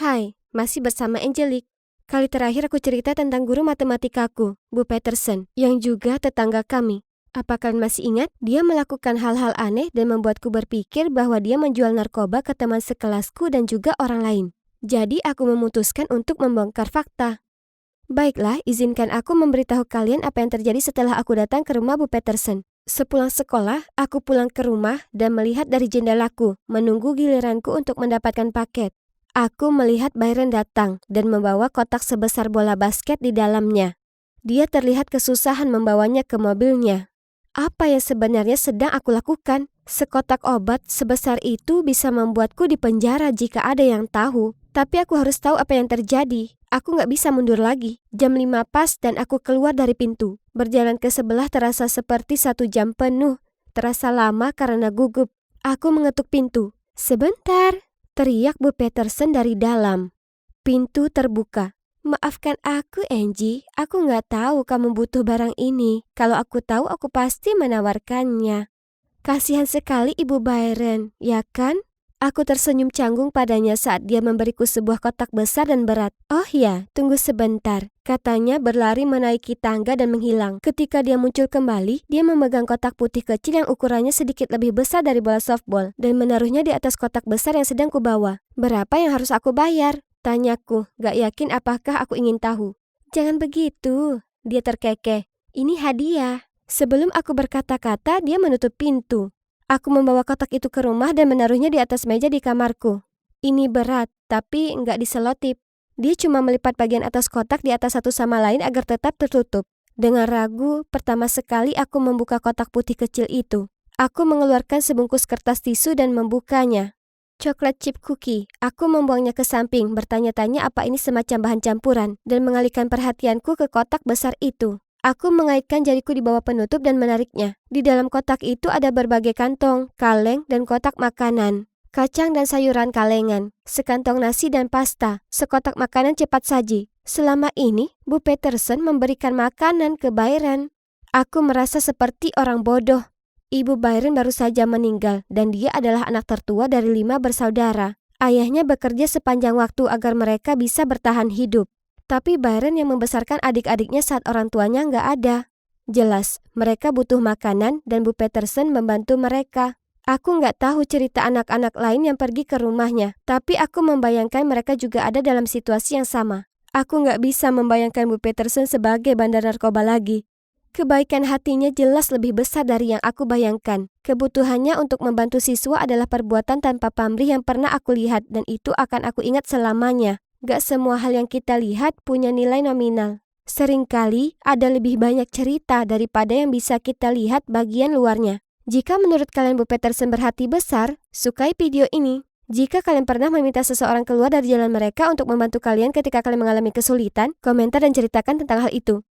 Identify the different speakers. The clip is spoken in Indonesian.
Speaker 1: Hai, masih bersama Angelique. Kali terakhir aku cerita tentang guru matematikaku, Bu Peterson, yang juga tetangga kami. Apa kalian masih ingat? Dia melakukan hal-hal aneh dan membuatku berpikir bahwa dia menjual narkoba ke teman sekelasku dan juga orang lain. Jadi aku memutuskan untuk membongkar fakta. Baiklah, izinkan aku memberitahu kalian apa yang terjadi setelah aku datang ke rumah Bu Peterson. Sepulang sekolah, aku pulang ke rumah dan melihat dari jendelaku, menunggu giliranku untuk mendapatkan paket. Aku melihat Byron datang dan membawa kotak sebesar bola basket di dalamnya. Dia terlihat kesusahan membawanya ke mobilnya. Apa yang sebenarnya sedang aku lakukan? Sekotak obat sebesar itu bisa membuatku dipenjara jika ada yang tahu. Tapi aku harus tahu apa yang terjadi. Aku nggak bisa mundur lagi. Jam 5 pas dan aku keluar dari pintu. Berjalan ke sebelah terasa seperti 1 jam penuh. Terasa lama karena gugup. Aku mengetuk pintu. Sebentar, teriak Bu Peterson dari dalam. Pintu terbuka. Maafkan aku, Angie. Aku nggak tahu kamu butuh barang ini. Kalau aku tahu, aku pasti menawarkannya. Kasihan sekali Ibu Byron, ya kan? Aku tersenyum canggung padanya saat dia memberiku sebuah kotak besar dan berat. Oh ya, tunggu sebentar. Katanya berlari menaiki tangga dan menghilang. Ketika dia muncul kembali, dia memegang kotak putih kecil yang ukurannya sedikit lebih besar dari bola softball dan menaruhnya di atas kotak besar yang sedang kubawa. Berapa yang harus aku bayar? Tanyaku, gak yakin apakah aku ingin tahu. Jangan begitu, dia terkekeh. Ini hadiah. Sebelum aku berkata-kata, dia menutup pintu. Aku membawa kotak itu ke rumah dan menaruhnya di atas meja di kamarku. Ini berat, tapi nggak diselotip. Dia cuma melipat bagian atas kotak di atas satu sama lain agar tetap tertutup. Dengan ragu, pertama sekali aku membuka kotak putih kecil itu. Aku mengeluarkan sebungkus kertas tisu dan membukanya. Coklat chip cookie. Aku membuangnya ke samping, bertanya-tanya apa ini semacam bahan campuran, dan mengalihkan perhatianku ke kotak besar itu. Aku mengaitkan jariku di bawah penutup dan menariknya. Di dalam kotak itu ada berbagai kantong, kaleng, dan kotak makanan. Kacang dan sayuran kalengan, sekantong nasi dan pasta, sekotak makanan cepat saji. Selama ini, Bu Peterson memberikan makanan ke Byron. Aku merasa seperti orang bodoh. Ibu Byron baru saja meninggal dan dia adalah anak tertua dari 5 bersaudara. Ayahnya bekerja sepanjang waktu agar mereka bisa bertahan hidup. Tapi Byron yang membesarkan adik-adiknya saat orang tuanya nggak ada. Jelas, mereka butuh makanan dan Bu Peterson membantu mereka. Aku nggak tahu cerita anak-anak lain yang pergi ke rumahnya, tapi aku membayangkan mereka juga ada dalam situasi yang sama. Aku nggak bisa membayangkan Bu Peterson sebagai bandar narkoba lagi. Kebaikan hatinya jelas lebih besar dari yang aku bayangkan. Kebutuhannya untuk membantu siswa adalah perbuatan tanpa pamrih yang pernah aku lihat dan itu akan aku ingat selamanya. Gak semua hal yang kita lihat punya nilai nominal. Seringkali ada lebih banyak cerita daripada yang bisa kita lihat bagian luarnya. Jika menurut kalian Bu Peterson berhati besar, sukai video ini. Jika kalian pernah meminta seseorang keluar dari jalan mereka untuk membantu kalian ketika kalian mengalami kesulitan, komentar dan ceritakan tentang hal itu.